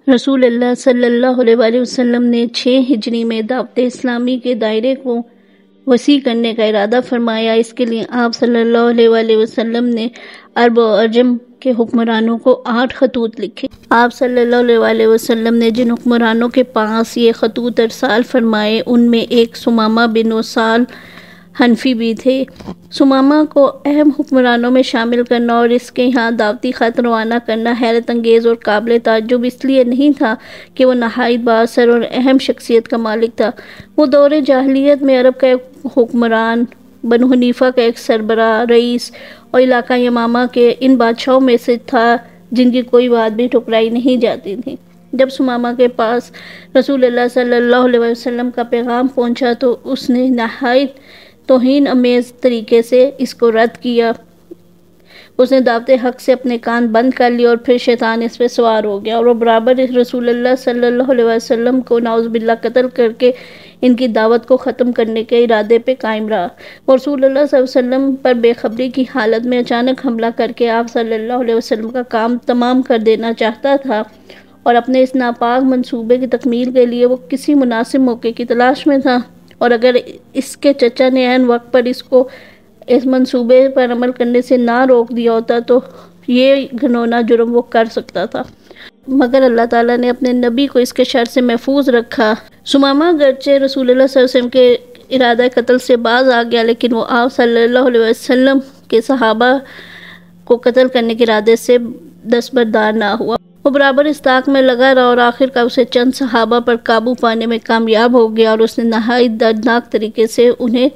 رسول اللہ صلی اللہ علیہ وآلہ وسلم نے 6 ہجری میں دعوت اسلامی کے دائرے کو وسیع کرنے کا ارادہ فرمایا۔ اس کے لیے آپ صلی اللہ علیہ وآلہ وسلم نے عرب و عجم کے حکمرانوں کو 8 خطوط لکھے۔ آپ صلی اللہ علیہ وآلہ وسلم نے جن حکمرانوں کے پاس یہ خطوط ارسال فرمائے ان میں ایک ثمامہ بن اسال حنفی بھی تھے۔ ثمامہ کو اہم حکمرانوں میں شامل کرنا اور اس کے یہاں دعوتی خط روانہ کرنا حیرت انگیز اور قابل تعجب اس لیے نہیں تھا کہ وہ نہایت بااثر اور اہم شخصیت کا مالک تھا۔ وہ دور جاہلیت میں عرب کا ایک حکمران، بنو حنیفہ کا ایک سربراہ، رئیس اور علاقہ یمامہ کے ان بادشاہوں میں سے تھا جن کی کوئی بات بھی ٹھکرائی نہیں جاتی تھی۔ جب ثمامہ کے پاس رسول اللہ صلی اللہ علیہ وسلم کا پیغام پہنچا تو اس نے نہایت توہین آمیز طریقے سے اس کو رد کیا۔ اس نے دعوت حق سے اپنے کان بند کر لیے اور پھر شیطان اس پہ سوار ہو گیا اور وہ برابر رسول اللہ صلی اللہ علیہ وسلم کو نعوذ باللہ قتل کر کے ان کی دعوت کو ختم کرنے کے ارادے پہ قائم رہا۔ وہ رسول اللہ صلی اللہ علیہ وسلم پر بے خبری کی حالت میں اچانک حملہ کر کے آپ صلی اللہ علیہ وسلم کا کام تمام کر دینا چاہتا تھا اور اپنے اس ناپاک منصوبے کی تکمیل کے لیے وہ کسی مناسب موقع کی تلاش میں تھا، اور اگر اس کے چچا نے عین وقت پر اس کو اس منصوبے پر عمل کرنے سے نہ روک دیا ہوتا تو یہ گھنونا جرم وہ کر سکتا تھا، مگر اللہ تعالیٰ نے اپنے نبی کو اس کے شر سے محفوظ رکھا۔ ثمامہ گرچہ رسول اللہ صلی اللہ علیہ وسلم کے ارادہ قتل سے باز آ گیا، لیکن وہ آپ صلی اللہ علیہ وسلم کے صحابہ کو قتل کرنے کے ارادے سے دستبردار نہ ہوا۔ وہ برابر اس طاق میں لگا رہا اور آخر کار اسے چند صحابہ پر قابو پانے میں کامیاب ہو گیا اور اس نے نہایت دردناک طریقے سے انہیں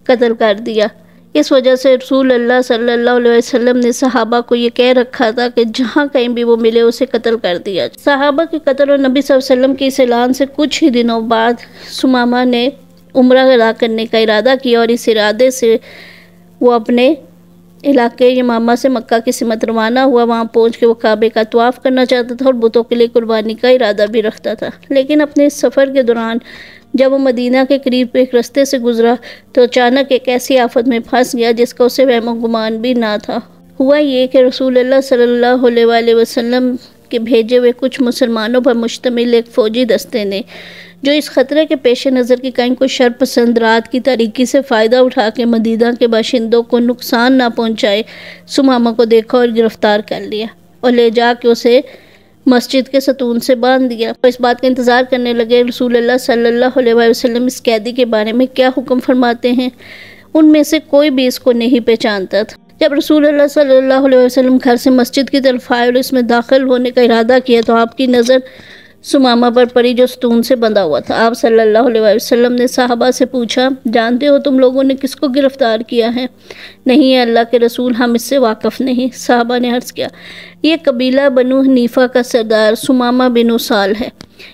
قتل کر دیا۔ اس وجہ سے رسول اللہ صلی اللہ علیہ وسلم نے صحابہ کو یہ کہہ رکھا تھا کہ جہاں کہیں بھی وہ ملے اسے قتل کر دیا۔ صحابہ کے قتل اور نبی صلی اللہ علیہ وسلم کے اس اعلان سے کچھ ہی دنوں بعد ثمامہ نے عمرہ ادا کرنے کا ارادہ کیا اور اس ارادے سے وہ اپنے علاقے یمامہ سے مکہ کی سمت روانہ ہوا۔ وہاں پہنچ کے وہ کعبے کا طواف کرنا چاہتا تھا اور بتوں کے لیے قربانی کا ارادہ بھی رکھتا تھا، لیکن اپنے اس سفر کے دوران جب وہ مدینہ کے قریب ایک رستے سے گزرا تو اچانک ایک ایسی آفت میں پھنس گیا جس کا اسے وہم و گمان بھی نہ تھا۔ ہوا یہ کہ رسول اللہ صلی اللہ علیہ وآلہ وسلم کے بھیجے ہوئے کچھ مسلمانوں پر مشتمل ایک فوجی دستے نے، جو اس خطرے کے پیش نظر کہ کہیں کوئی شر پسند رات کی تاریکی سے فائدہ اٹھا کے مدینہ کے باشندوں کو نقصان نہ پہنچائے، ثمامہ کو دیکھا اور گرفتار کر لیا اور لے جا کے اسے مسجد کے ستون سے باندھ دیا۔ اور اس بات کا انتظار کرنے لگے رسول اللہ صلی اللہ علیہ وسلم اس قیدی کے بارے میں کیا حکم فرماتے ہیں۔ ان میں سے کوئی بھی اس کو نہیں پہچانتا تھا۔ جب رسول اللہ صلی اللہ علیہ وسلم گھر سے مسجد کی طرف آئے اور اس میں داخل ہونے کا ارادہ کیا تو آپ کی نظر ثمامہ پر پڑی جو ستون سے بندھا ہوا تھا۔ آپ صلی اللہ علیہ وسلم نے صحابہ سے پوچھا، جانتے ہو تم لوگوں نے کس کو گرفتار کیا ہے؟ نہیں ہے اللہ کے رسول، ہم اس سے واقف نہیں۔ صحابہ نے عرض کیا، یہ قبیلہ بنو حنیفہ کا سردار ثمامہ بن اسال ہے،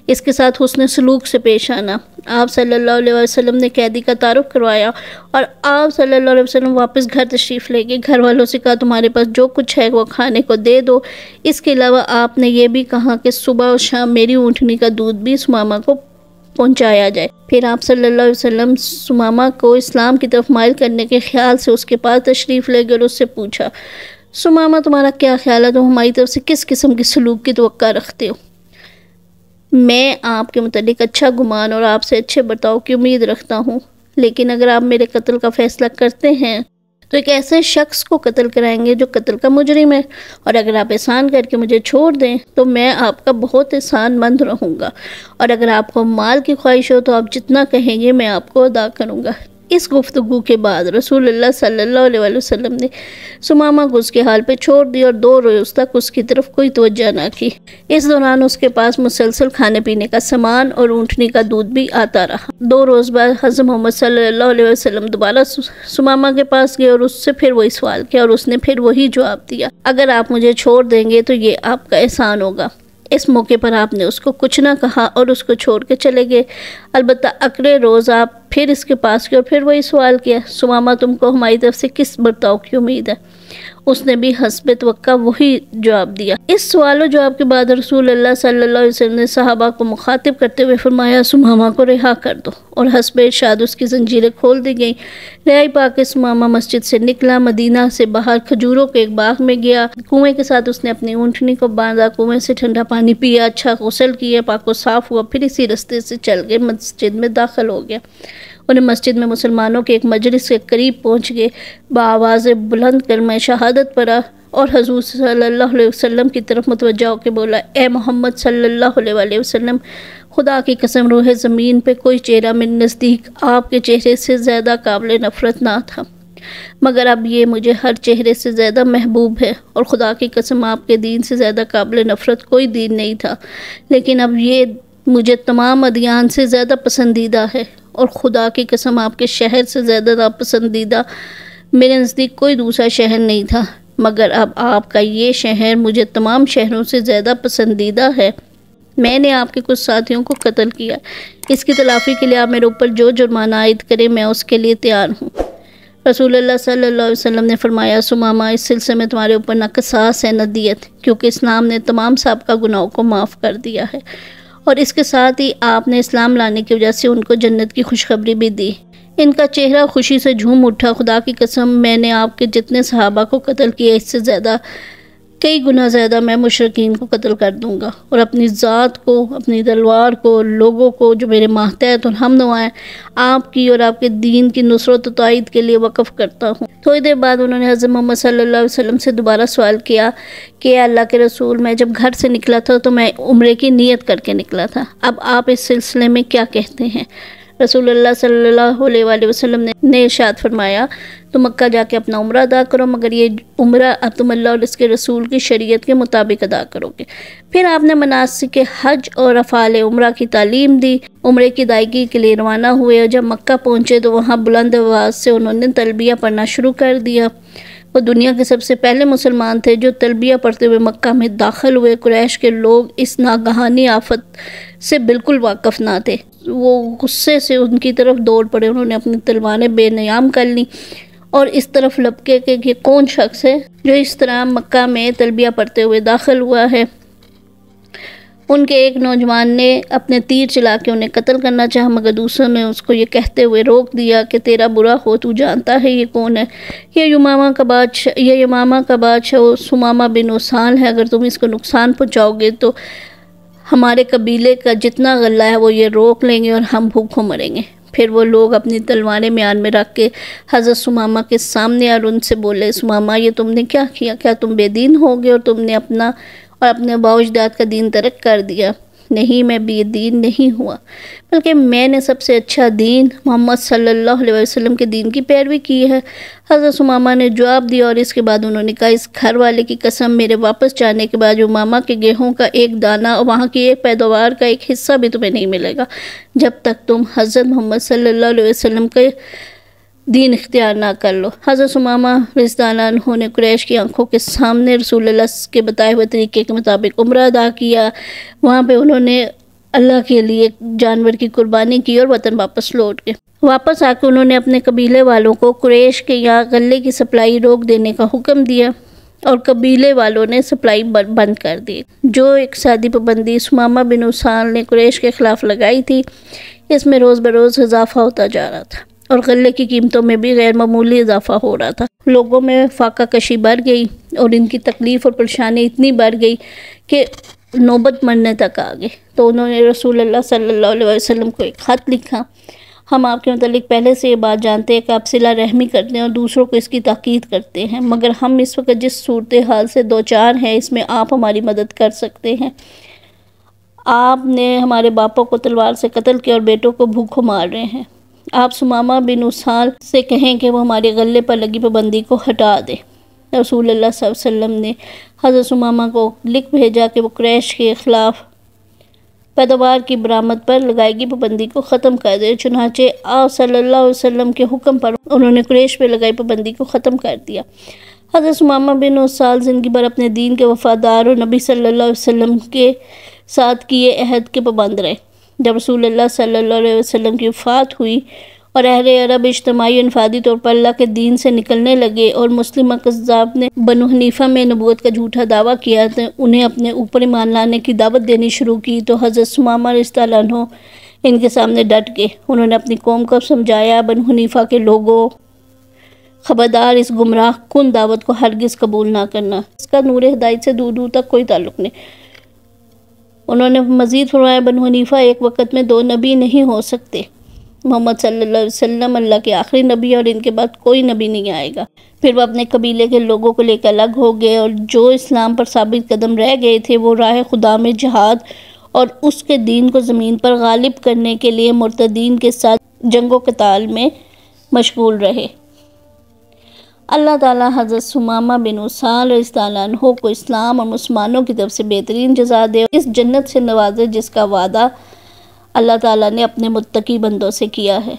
اس کے ساتھ حسن سلوک سے پیش آنا۔ آپ صلی اللہ علیہ وسلم نے قیدی کا تعارف کروایا اور آپ صلی اللہ علیہ وسلم واپس گھر تشریف لے گئے۔ گھر والوں سے کہا تمہارے پاس جو کچھ ہے وہ کھانے کو دے دو۔ اس کے علاوہ آپ نے یہ بھی کہا کہ صبح اور شام میری اونٹنی کا دودھ بھی ثمامہ کو پہنچایا جائے۔ پھر آپ صلی اللہ علیہ وسلم ثمامہ کو اسلام کی طرف مائل کرنے کے خیال سے اس کے پاس تشریف لے گئے اور اس سے پوچھا، ثمامہ تمہارا کیا خیال ہے، تم ہماری طرف سے کس قسم کی سلوک کی توقع رکھتے ہو؟ میں آپ کے متعلق اچھا گمان اور آپ سے اچھے برتاؤ کی امید رکھتا ہوں، لیکن اگر آپ میرے قتل کا فیصلہ کرتے ہیں تو ایک ایسے شخص کو قتل کرائیں گے جو قتل کا مجرم ہے، اور اگر آپ احسان کر کے مجھے چھوڑ دیں تو میں آپ کا بہت احسان مند رہوں گا، اور اگر آپ کو مال کی خواہش ہو تو آپ جتنا کہیں گے میں آپ کو ادا کروں گا۔ اس گفتگو کے بعد رسول اللہ صلی اللہ علیہ وسلم نے ثمامہ کو اس کے حال پہ چھوڑ دیا اور 2 روز تک اس کی طرف کوئی توجہ نہ کی۔ اس دوران اس کے پاس مسلسل کھانے پینے کا سامان اور اونٹنی کا دودھ بھی آتا رہا۔ 2 روز بعد حضرت محمد صلی اللہ علیہ وسلم دوبارہ ثمامہ کے پاس گئے اور اس سے پھر وہی سوال کیا اور اس نے پھر وہی جواب دیا، اگر آپ مجھے چھوڑ دیں گے تو یہ آپ کا احسان ہوگا۔ اس موقع پر آپ نے اس کو کچھ نہ کہا اور اس کو چھوڑ کے چلے گئے۔ البتہ اگلے روز آپ پھر اس کے پاس گئے اور پھر وہی سوال کیا، ثمامہ تم کو ہماری طرف سے کس برتاؤ کی امید ہے؟ اس نے بھی حسب توقع وہی جواب دیا۔ اس سوال و جواب کے بعد رسول اللہ صلی اللہ علیہ وسلم نے صحابہ کو مخاطب کرتے ہوئے فرمایا سمامہ کو رہا کر دو، اور حسب ارشاد اس کی زنجیریں کھول دی گئیں۔ رہائی پا کے سمامہ مسجد سے نکلا، مدینہ سے باہر کھجوروں کے ایک باغ میں گیا، کنویں کے ساتھ اس نے اپنی اونٹنی کو باندھا، کنویں سے ٹھنڈا پانی پیا، اچھا غسل کیا، پاک و صاف ہوا، پھر اسی راستے سے چل کے مسجد میں داخل ہو گیا۔ انہیں مسجد میں مسلمانوں کے ایک مجلس کے قریب پہنچ گئے، بآواز بلند کلمہ شہادت پڑھا اور حضور صلی اللہ علیہ وسلم کی طرف متوجہ ہو کے بولا، اے محمد صلی اللہ علیہ وآلہ وسلم، خدا کی قسم روح زمین پہ کوئی چہرہ میرے نزدیک آپ کے چہرے سے زیادہ قابل نفرت نہ تھا، مگر اب یہ مجھے ہر چہرے سے زیادہ محبوب ہے، اور خدا کی قسم آپ کے دین سے زیادہ قابل نفرت کوئی دین نہیں تھا، لیکن اب یہ مجھے تمام ادیان سے زیادہ پسندیدہ ہے، اور خدا کی قسم آپ کے شہر سے زیادہ ناپسندیدہ میرے نزدیک کوئی دوسرا شہر نہیں تھا، مگر اب آپ کا یہ شہر مجھے تمام شہروں سے زیادہ پسندیدہ ہے۔ میں نے آپ کے کچھ ساتھیوں کو قتل کیا، اس کی تلافی کے لیے آپ میرے اوپر جو جرمانہ عائد کریں میں اس کے لیے تیار ہوں۔ رسول اللہ صلی اللہ علیہ وسلم نے فرمایا سمامہ، اس سلسلے میں تمہارے اوپر نہ قصاص ہے نہ دیت، کیونکہ اسلام نے تمام سابقہ گناہوں کو معاف کر دیا ہے، اور اس کے ساتھ ہی آپ نے اسلام لانے کی وجہ سے ان کو جنت کی خوشخبری بھی دی۔ ان کا چہرہ خوشی سے جھوم اٹھا، خدا کی قسم میں نے آپ کے جتنے صحابہ کو قتل کیا اس سے زیادہ کئی گنا زیادہ میں مشرکین کو قتل کر دوں گا، اور اپنی ذات کو، اپنی تلوار کو، لوگوں کو جو میرے ماتحت اور ہم نوا ہیں، آپ کی اور آپ کے دین کی نصرت و تائید کے لیے وقف کرتا ہوں۔ تھوڑی دیر بعد انہوں نے حضرت محمد صلی اللہ علیہ وسلم سے دوبارہ سوال کیا کہ اللہ کے رسول، میں جب گھر سے نکلا تھا تو میں عمرے کی نیت کر کے نکلا تھا، اب آپ اس سلسلے میں کیا کہتے ہیں؟ رسول اللہ صلی اللہ علیہ وآلہ وسلم نے ارشاد فرمایا، تم مکہ جا کے اپنا عمرہ ادا کرو، مگر یہ عمرہ اب تم اللہ اور اس کے رسول کی شریعت کے مطابق ادا کرو گے۔ پھر آپ نے مناسک حج اور افعال عمرہ کی تعلیم دی، عمرے کی ادائیگی کے لیے روانہ ہوئے، اور جب مکہ پہنچے تو وہاں بلند آواز سے انہوں نے تلبیہ پڑھنا شروع کر دیا۔ وہ دنیا کے سب سے پہلے مسلمان تھے جو تلبیہ پڑھتے ہوئے مکہ میں داخل ہوئے۔ قریش کے لوگ اس ناگہانی آفت سے بالکل واقف نہ تھے، وہ غصے سے ان کی طرف دوڑ پڑے، انہوں نے اپنی تلواریں بے نیام کر لیں اور اس طرف لپکے کہ یہ کون شخص ہے جو اس طرح مکہ میں تلبیہ پڑھتے ہوئے داخل ہوا ہے۔ ان کے ایک نوجوان نے اپنے تیر چلا کے انہیں قتل کرنا چاہا، مگر دوسروں نے اس کو یہ کہتے ہوئے روک دیا کہ تیرا برا ہو، تو جانتا ہے یہ کون ہے؟ یہ یمامہ کا بادشاہ سمامہ بن اسال ہے، اگر تم اس کو نقصان پہنچاؤ گے تو ہمارے قبیلے کا جتنا غلہ ہے وہ یہ روک لیں گے اور ہم بھوکوں مریں گے۔ پھر وہ لوگ اپنی تلواریں میان میں رکھ کے حضرت سمامہ کے سامنے اور ان سے بولے، سمامہ یہ تم نے کیا کیا؟ کیا تم بے دین ہو گئے اور تم نے اپنا اور اپنے آباء و اجداد کا دین ترک کر دیا؟ نہیں، میں بے دین نہیں ہوا، بلکہ میں نے سب سے اچھا دین محمد صلی اللہ علیہ وسلم کے دین کی پیروی کی ہے۔ حضرت سمامہ نے جواب دیا، اور اس کے بعد انہوں نے کہا، اس گھر والے کی قسم، میرے واپس جانے کے بعد یمامہ کے گیہوں کا ایک دانہ اور وہاں کی ایک پیداوار کا ایک حصہ بھی تمہیں نہیں ملے گا جب تک تم حضرت محمد صلی اللہ علیہ وسلم کے دین اختیار نہ کر لو۔ حضرت سمامہ رضی اللہ عنہ نے قریش کی آنکھوں کے سامنے رسول اللہ کے بتائے ہوئے طریقے کے مطابق عمرہ ادا کیا۔ وہاں پہ انہوں نے اللہ کے لیے جانور کی قربانی کی اور وطن واپس لوٹ گئے۔ واپس آ کے انہوں نے اپنے قبیلے والوں کو قریش کے یہاں غلے کی سپلائی روک دینے کا حکم دیا، اور قبیلے والوں نے سپلائی بند کر دی۔ جو اقتصادی پابندی سمامہ بن اسال نے قریش کے خلاف لگائی تھی، اس میں روز بروز اضافہ ہوتا جا رہا تھا، اور غلے کی قیمتوں میں بھی غیر معمولی اضافہ ہو رہا تھا۔ لوگوں میں فاقہ کشی بڑھ گئی اور ان کی تکلیف اور پریشانی اتنی بڑھ گئی کہ نوبت مرنے تک آ گئی۔ تو انہوں نے رسول اللہ صلی اللہ علیہ وسلم کو ایک خط لکھا، ہم آپ کے متعلق پہلے سے یہ بات جانتے ہیں کہ آپ صلہ رحمی کرتے ہیں اور دوسروں کو اس کی تاکید کرتے ہیں، مگر ہم اس وقت جس صورتحال سے دوچار ہیں اس میں آپ ہماری مدد کر سکتے ہیں۔ آپ نے ہمارے باپوں کو تلوار سے قتل کیا اور بیٹوں کو بھوکوں مار رہے ہیں۔ آپ سمامہ بن اسال سے کہیں کہ وہ ہمارے غلے پر لگی پابندی کو ہٹا دے۔ رسول اللہ صلی اللہ علیہ وسلم نے حضرت سمامہ کو لکھ بھیجا کہ وہ قریش کے خلاف پیداوار کی برآمد پر لگائی گئی پابندی کو ختم کر دے۔ چنانچہ آپ صلی اللہ علیہ وسلم کے حکم پر انہوں نے قریش پہ لگائی پابندی کو ختم کر دیا۔ حضرت سمامہ بن اسال زندگی بھر اپنے دین کے وفادار اور نبی صلی اللہ علیہ وسلم کے ساتھ کیے عہد کے پابند رہے۔ جب رسول اللہ صلی اللہ علیہ وسلم کی وفات ہوئی، اور اہل عرب اجتماعی و انفرادی طور پر اللہ کے دین سے نکلنے لگے اور مسلم کذاب نے بنو حنیفہ میں نبوت کا جھوٹا دعویٰ کیا تو انہیں اپنے اوپر ایمان لانے کی دعوت دینی شروع کی، تو حضرت ثمامہ رضی اللہ عنہ ان کے سامنے ڈٹ گئے۔ انہوں نے اپنی قوم کو سمجھایا، بنو حنیفہ کے لوگوں، خبردار، اس گمراہ کن دعوت کو ہرگز قبول نہ کرنا، اس کا نور ہدایت سے دور دور تک کوئی تعلق نہیں۔ انہوں نے مزید فرمایا، بنو حنیفہ ایک وقت میں دو نبی نہیں ہو سکتے، محمد صلی اللہ علیہ وسلم اللہ کے آخری نبی اور ان کے بعد کوئی نبی نہیں آئے گا۔ پھر وہ اپنے قبیلے کے لوگوں کو لے کر الگ ہو گئے، اور جو اسلام پر ثابت قدم رہ گئے تھے وہ راہ خدا میں جہاد اور اس کے دین کو زمین پر غالب کرنے کے لیے مرتدین کے ساتھ جنگ و قتال میں مشغول رہے۔ اللہ تعالیٰ حضرت ثمامہ بن اسال رضی اللہ عنہ کو اسلام اور مسلمانوں کی طرف سے بہترین جزا دے اور اس جنت سے نوازے جس کا وعدہ اللہ تعالیٰ نے اپنے متقی بندوں سے کیا ہے۔